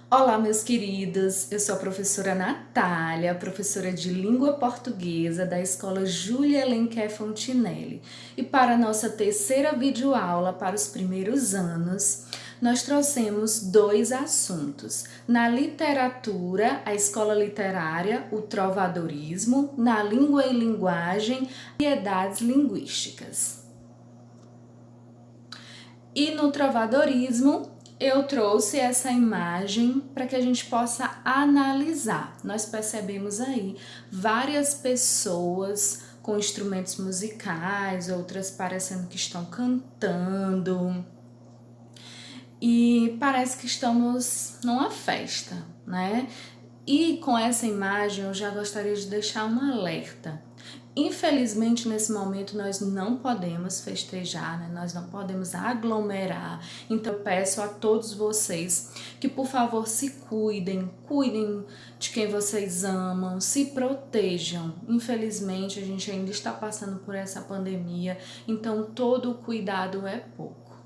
Olá, meus queridos! Eu sou a professora Natália, professora de Língua Portuguesa da Escola Júlia Alenquer Fontinelli. E para a nossa terceira videoaula para os primeiros anos, nós trouxemos dois assuntos. Na literatura, a escola literária, o trovadorismo, na língua e linguagem, variedades linguísticas. E no trovadorismo, eu trouxe essa imagem para que a gente possa analisar. Nós percebemos aí várias pessoas com instrumentos musicais, outras parecendo que estão cantando. E parece que estamos numa festa, né? E com essa imagem eu já gostaria de deixar um alerta. Infelizmente, nesse momento, nós não podemos festejar, né? Nós não podemos aglomerar. Então, eu peço a todos vocês que, por favor, se cuidem de quem vocês amam, se protejam. Infelizmente, a gente ainda está passando por essa pandemia, então todo o cuidado é pouco.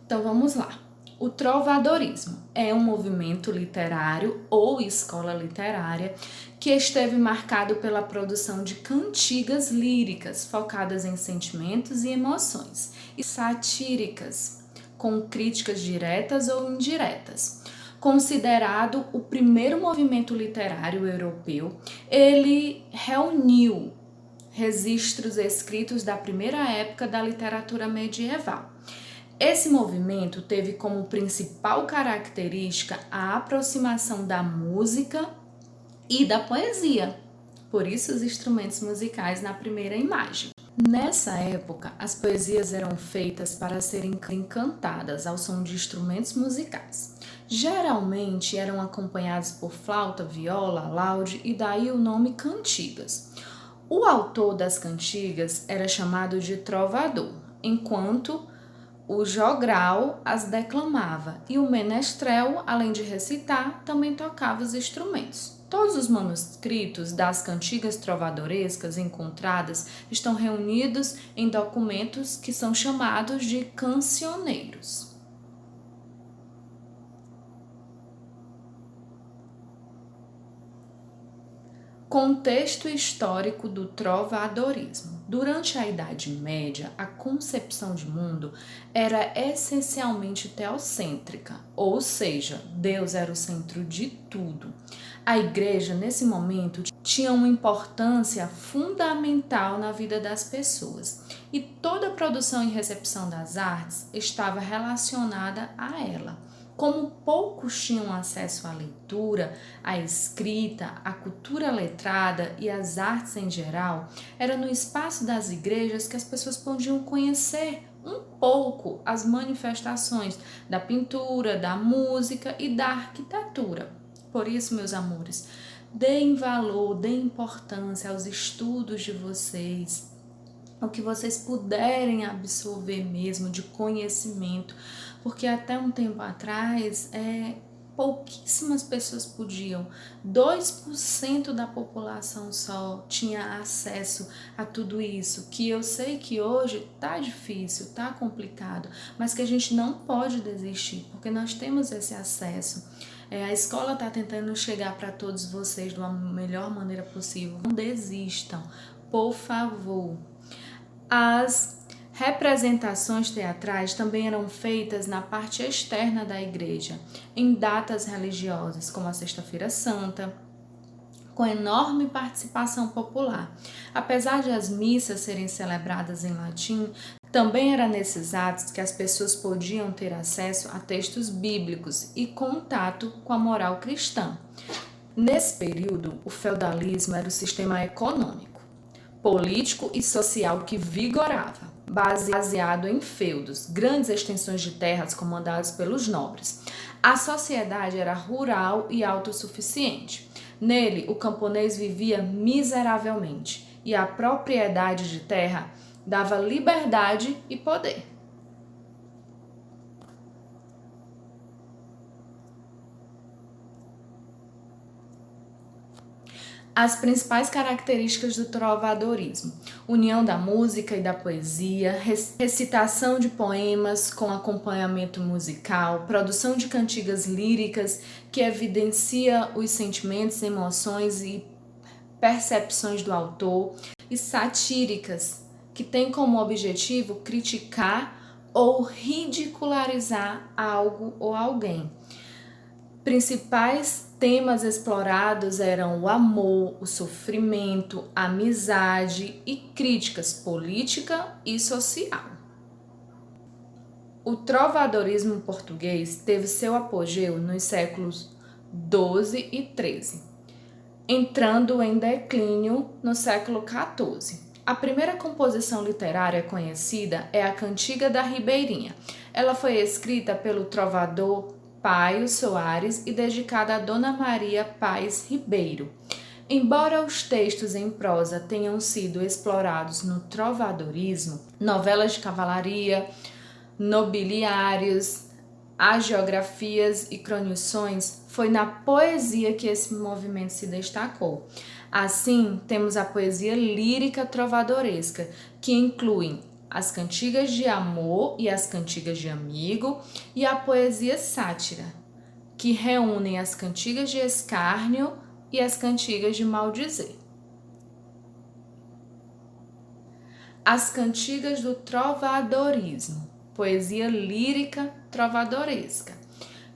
Então vamos lá. O trovadorismo é um movimento literário ou escola literária que esteve marcado pela produção de cantigas líricas focadas em sentimentos e emoções e satíricas, com críticas diretas ou indiretas. Considerado o primeiro movimento literário europeu, ele reuniu registros escritos da primeira época da literatura medieval. Esse movimento teve como principal característica a aproximação da música e da poesia, por isso os instrumentos musicais na primeira imagem. Nessa época, as poesias eram feitas para serem cantadas ao som de instrumentos musicais. Geralmente eram acompanhados por flauta, viola, laude e daí o nome cantigas. O autor das cantigas era chamado de trovador, enquanto o jogral as declamava e o menestrel, além de recitar, também tocava os instrumentos. Todos os manuscritos das cantigas trovadorescas encontradas estão reunidos em documentos que são chamados de cancioneiros. Contexto histórico do trovadorismo. Durante a Idade Média, a concepção de mundo era essencialmente teocêntrica, ou seja, Deus era o centro de tudo. A igreja, nesse momento, tinha uma importância fundamental na vida das pessoas e toda a produção e recepção das artes estava relacionada a ela. Como poucos tinham acesso à leitura, à escrita, à cultura letrada e às artes em geral, era no espaço das igrejas que as pessoas podiam conhecer um pouco as manifestações da pintura, da música e da arquitetura. Por isso, meus amores, deem valor, deem importância aos estudos de vocês, o que vocês puderem absorver mesmo de conhecimento, porque até um tempo atrás pouquíssimas pessoas podiam, 2% da população só tinha acesso a tudo isso, que eu sei que hoje tá difícil, tá complicado, mas que a gente não pode desistir, porque nós temos esse acesso. A escola está tentando chegar para todos vocês de uma melhor maneira possível. Não desistam, por favor. As representações teatrais também eram feitas na parte externa da igreja, em datas religiosas, como a Sexta-feira Santa, com enorme participação popular. Apesar de as missas serem celebradas em latim, também era nesses atos que as pessoas podiam ter acesso a textos bíblicos e contato com a moral cristã. Nesse período, o feudalismo era o sistema econômico, político e social que vigorava, baseado em feudos, grandes extensões de terras comandadas pelos nobres. A sociedade era rural e autossuficiente. Nele, o camponês vivia miseravelmente e a propriedade de terra dava liberdade e poder. As principais características do trovadorismo: união da música e da poesia, recitação de poemas com acompanhamento musical, produção de cantigas líricas que evidencia os sentimentos, emoções e percepções do autor, e satíricas, que têm como objetivo criticar ou ridicularizar algo ou alguém. Principais temas explorados eram o amor, o sofrimento, a amizade e críticas política e social. O trovadorismo português teve seu apogeu nos séculos XII e XIII, entrando em declínio no século XIV. A primeira composição literária conhecida é a Cantiga da Ribeirinha. Ela foi escrita pelo trovador Paio Soares e dedicada a Dona Maria Paz Ribeiro. Embora os textos em prosa tenham sido explorados no trovadorismo, novelas de cavalaria, nobiliários, agiografias e cronições, foi na poesia que esse movimento se destacou. Assim, temos a poesia lírica trovadoresca, que incluem as cantigas de amor e as cantigas de amigo, e a poesia sátira, que reúnem as cantigas de escárnio e as cantigas de maldizer. As cantigas do trovadorismo, poesia lírica trovadoresca.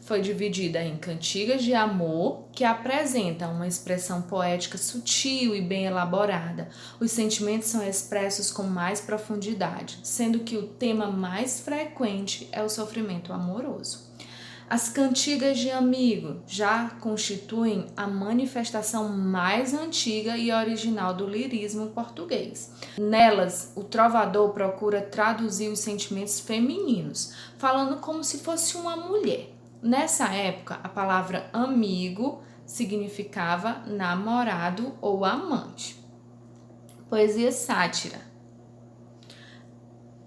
Foi dividida em cantigas de amor, que apresentam uma expressão poética sutil e bem elaborada. Os sentimentos são expressos com mais profundidade, sendo que o tema mais frequente é o sofrimento amoroso. As cantigas de amigo já constituem a manifestação mais antiga e original do lirismo português. Nelas, o trovador procura traduzir os sentimentos femininos, falando como se fosse uma mulher. Nessa época, a palavra amigo significava namorado ou amante. Poesia sátira.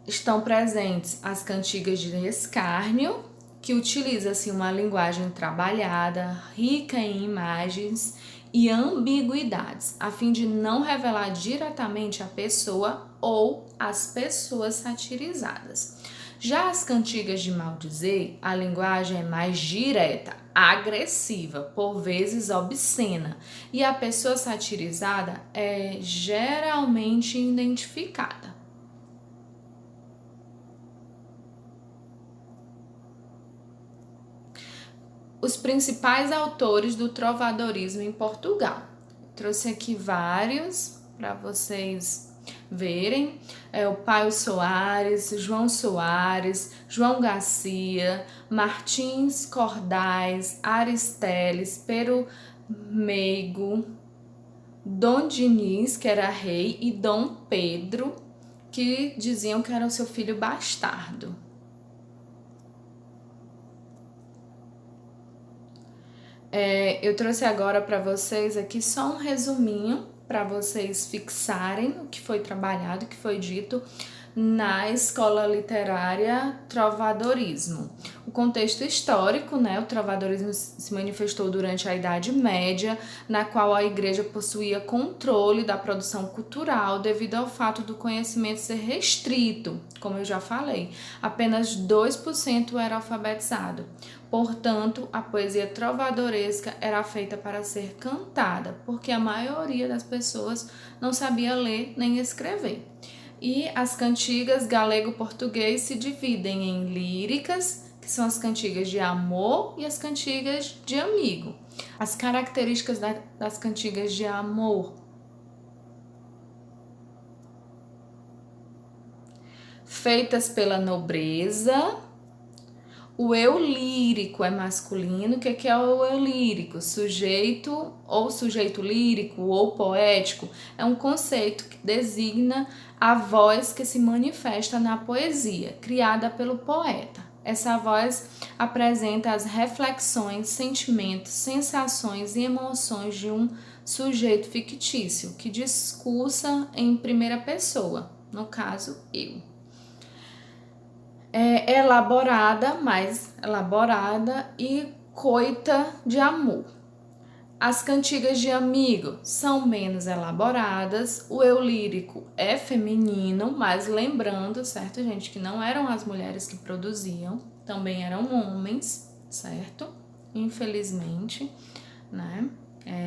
Estão presentes as cantigas de escárnio, que utiliza-se uma linguagem trabalhada, rica em imagens e ambiguidades, a fim de não revelar diretamente a pessoa ou as pessoas satirizadas. Já as cantigas de maldizer, a linguagem é mais direta, agressiva, por vezes obscena, e a pessoa satirizada é geralmente identificada. Os principais autores do trovadorismo em Portugal. Trouxe aqui vários para vocês verem. O Paio Soares, João Soares, João Garcia, Martins Cordais, Aristeles, Pero Meigo, Dom Diniz, que era rei, e Dom Pedro, que diziam que era o seu filho bastardo. Eu trouxe agora para vocês aqui só um resuminho para vocês fixarem o que foi trabalhado, o que foi dito na escola literária Trovadorismo. O contexto histórico, o trovadorismo se manifestou durante a Idade Média, na qual a igreja possuía controle da produção cultural devido ao fato do conhecimento ser restrito, como eu já falei. Apenas 2% era alfabetizado. Portanto, a poesia trovadoresca era feita para ser cantada, porque a maioria das pessoas não sabia ler nem escrever. E as cantigas galego-português se dividem em líricas, que são as cantigas de amor, e as cantigas de amigo. As características das cantigas de amor: feitas pela nobreza. O eu lírico é masculino. O que é o eu lírico? Sujeito ou sujeito lírico ou poético é um conceito que designa a voz que se manifesta na poesia, criada pelo poeta. Essa voz apresenta as reflexões, sentimentos, sensações e emoções de um sujeito fictício que discursa em primeira pessoa, no caso, eu. Mais elaborada e coita de amor. As cantigas de amigo são menos elaboradas, o eu lírico é feminino, mas lembrando, certo, gente, que não eram as mulheres que produziam, também eram homens, certo? Infelizmente, né?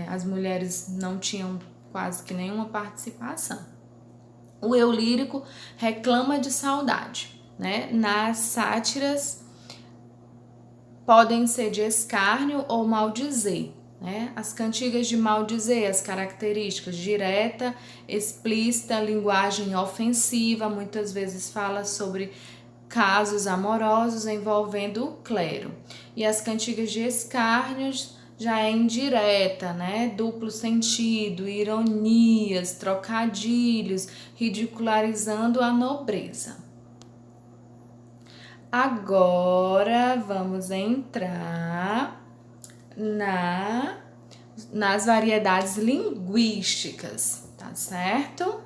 As mulheres não tinham quase que nenhuma participação. O eu lírico reclama de saudade, né? Nas sátiras podem ser de escárnio ou maldizer, né? As cantigas de maldizer, as características direta, explícita, linguagem ofensiva, muitas vezes fala sobre casos amorosos envolvendo o clero. E as cantigas de escárnios já é indireta, né? Duplo sentido, ironias, trocadilhos, ridicularizando a nobreza. Agora vamos entrar nas variedades linguísticas, tá certo?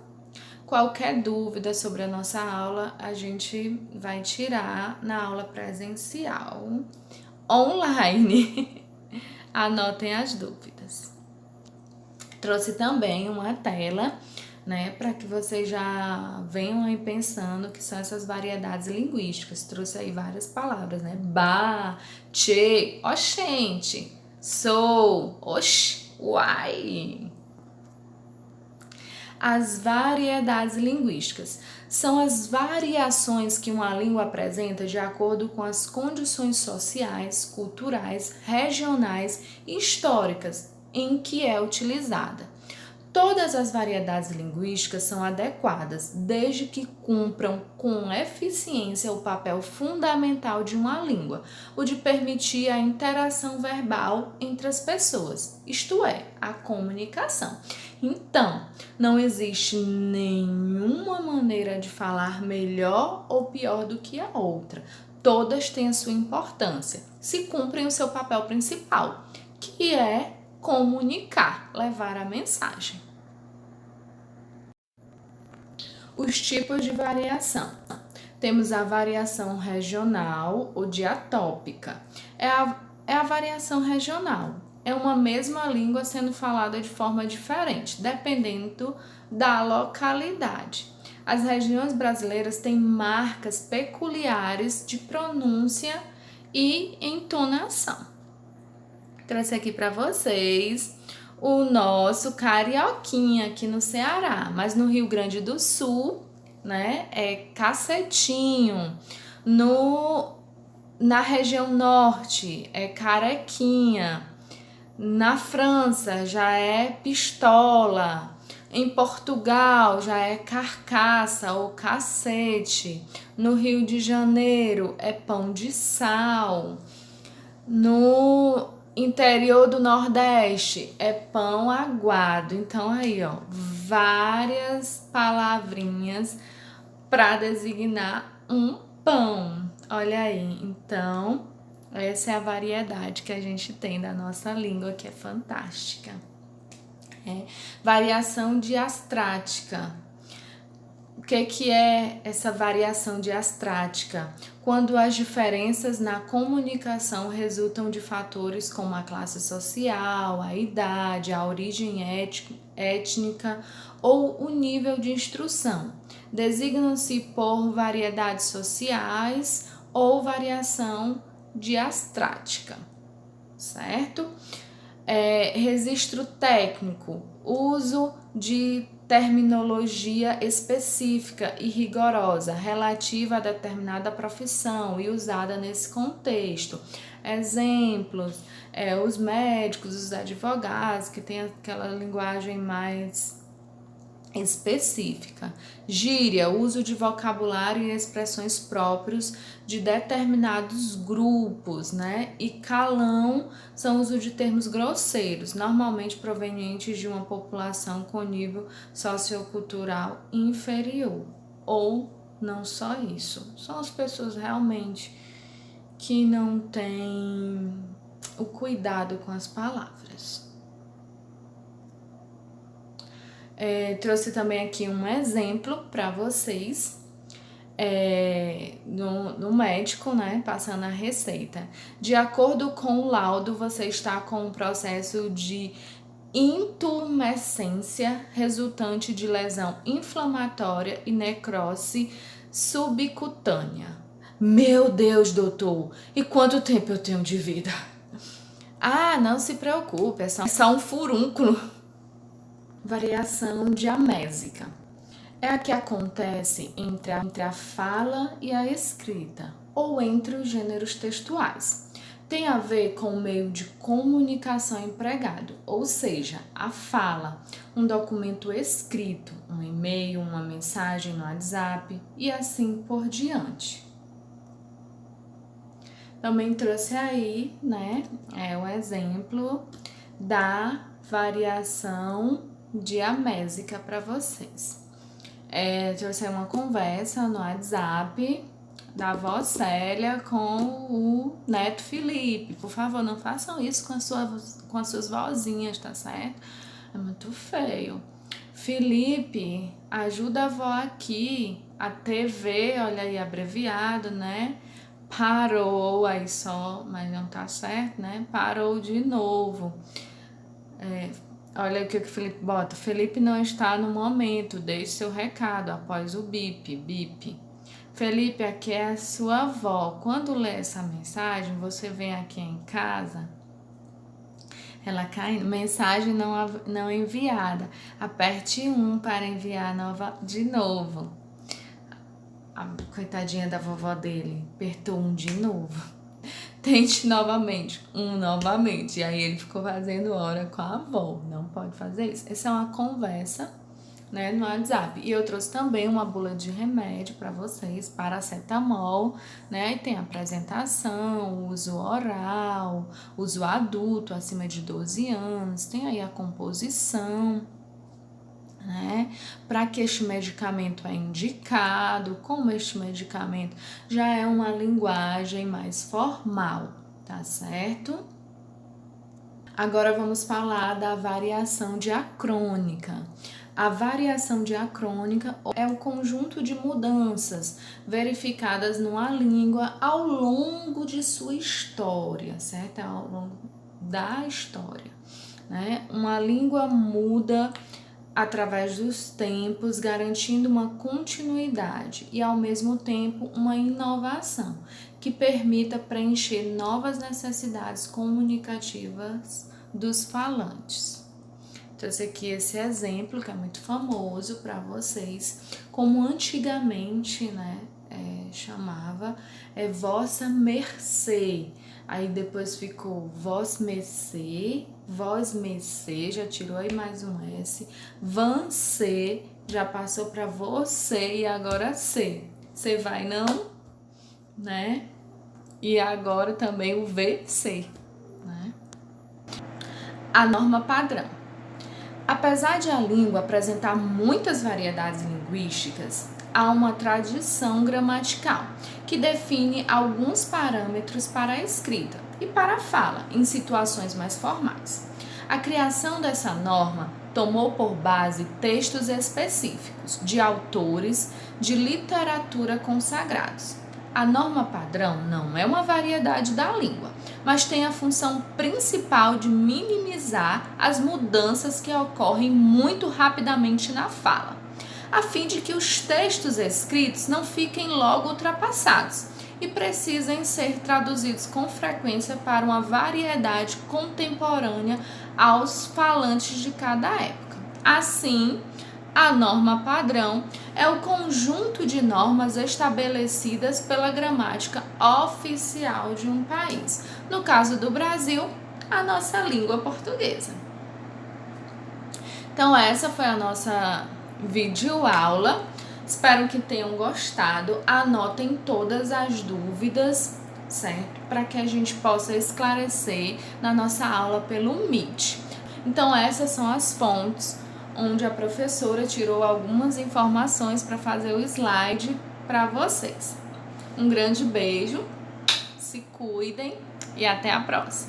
Qualquer dúvida sobre a nossa aula, a gente vai tirar na aula presencial online. Anotem as dúvidas. Trouxe também uma tela, né, para que vocês já venham aí pensando que são essas variedades linguísticas. Trouxe aí várias palavras, né? Ba, che, oxente, sou, oxi, uai. As variedades linguísticas são as variações que uma língua apresenta de acordo com as condições sociais, culturais, regionais e históricas em que é utilizada. Todas as variedades linguísticas são adequadas, desde que cumpram com eficiência o papel fundamental de uma língua, o de permitir a interação verbal entre as pessoas, isto é, a comunicação. Então, não existe nenhuma maneira de falar melhor ou pior do que a outra. Todas têm a sua importância, se cumprem o seu papel principal, que é comunicar, levar a mensagem. Os tipos de variação. Temos a variação regional ou diatópica. É a variação regional. É uma mesma língua sendo falada de forma diferente, dependendo da localidade. As regiões brasileiras têm marcas peculiares de pronúncia e entonação. Trouxe aqui para vocês o nosso carioquinha aqui no Ceará, mas no Rio Grande do Sul, né, é cacetinho. Na região norte é carequinha. Na França já é pistola. Em Portugal já é carcaça ou cacete. No Rio de Janeiro é pão de sal. No interior do Nordeste é pão aguado. Então aí, ó, várias palavrinhas para designar um pão. Olha aí. Então, essa é a variedade que a gente tem da nossa língua, que é fantástica. Variação diastrática. O que é essa variação diastrática? Quando as diferenças na comunicação resultam de fatores como a classe social, a idade, a origem étnica ou o nível de instrução. Designam-se por variedades sociais ou variação diastrática, certo? Registro técnico, uso de terminologia específica e rigorosa relativa a determinada profissão e usada nesse contexto. Exemplos, os médicos, os advogados, que têm aquela linguagem mais específica. Gíria, uso de vocabulário e expressões próprios de determinados grupos, né? E calão são uso de termos grosseiros, normalmente provenientes de uma população com nível sociocultural inferior. Ou não só isso, são as pessoas realmente que não têm o cuidado com as palavras. Trouxe também aqui um exemplo para vocês. no médico, né, passando a receita. De acordo com o laudo, você está com um processo de intumescência resultante de lesão inflamatória e necrose subcutânea. Meu Deus, doutor, e quanto tempo eu tenho de vida? Ah, não se preocupe, é só um furúnculo. Variação diamésica. É a que acontece entre a fala e a escrita, ou entre os gêneros textuais. Tem a ver com o meio de comunicação empregado, ou seja, a fala, um documento escrito, um e-mail, uma mensagem no WhatsApp e assim por diante. Também trouxe aí, né, o exemplo da variação diamésica para vocês. Trouxe uma conversa no WhatsApp da avó Célia com o neto Felipe. Por favor, não façam isso com as suas vozinhas, tá certo? É muito feio. Felipe, ajuda a avó aqui. A TV, olha aí, abreviado, né? Parou aí só, mas não tá certo, né? Parou de novo. Olha o que o Felipe bota. Felipe não está no momento. Deixe seu recado após o bip, bip. Felipe, aqui é a sua avó. Quando lê essa mensagem, você vem aqui em casa. Ela cai. Mensagem não enviada. Aperte 1 para enviar de novo. A coitadinha da vovó dele apertou 1 de novo. Tente novamente, novamente. E aí ele ficou fazendo hora com a avó. Não pode fazer isso. Essa é uma conversa, né, no WhatsApp. E eu trouxe também uma bula de remédio para vocês, paracetamol, né? E tem apresentação, uso oral, uso adulto acima de 12 anos. Tem aí a composição, né? Para que este medicamento é indicado, como este medicamento já é uma linguagem mais formal, tá certo? Agora vamos falar da variação diacrônica. A variação diacrônica é o conjunto de mudanças verificadas numa língua ao longo de sua história, certo? Ao longo da história, né? Uma língua muda através dos tempos, garantindo uma continuidade e, ao mesmo tempo, uma inovação que permita preencher novas necessidades comunicativas dos falantes. Trouxe aqui esse exemplo que é muito famoso para vocês, como antigamente, né, chamava vossa mercê. Aí depois ficou vós mercê, já tirou aí mais um S, você, já passou para você e agora C. Você vai não, né? E agora também o VC, né? A norma padrão. Apesar de a língua apresentar muitas variedades linguísticas, há uma tradição gramatical que define alguns parâmetros para a escrita e para a fala em situações mais formais. A criação dessa norma tomou por base textos específicos de autores de literatura consagrados. A norma padrão não é uma variedade da língua, mas tem a função principal de minimizar as mudanças que ocorrem muito rapidamente na fala, a fim de que os textos escritos não fiquem logo ultrapassados e precisem ser traduzidos com frequência para uma variedade contemporânea aos falantes de cada época. Assim, a norma padrão é o conjunto de normas estabelecidas pela gramática oficial de um país. No caso do Brasil, a nossa língua portuguesa. Então, essa foi a nossa videoaula. Espero que tenham gostado. Anotem todas as dúvidas, certo? Para que a gente possa esclarecer na nossa aula pelo Meet. Então, essas são as fontes onde a professora tirou algumas informações para fazer o slide para vocês. Um grande beijo, se cuidem e até a próxima!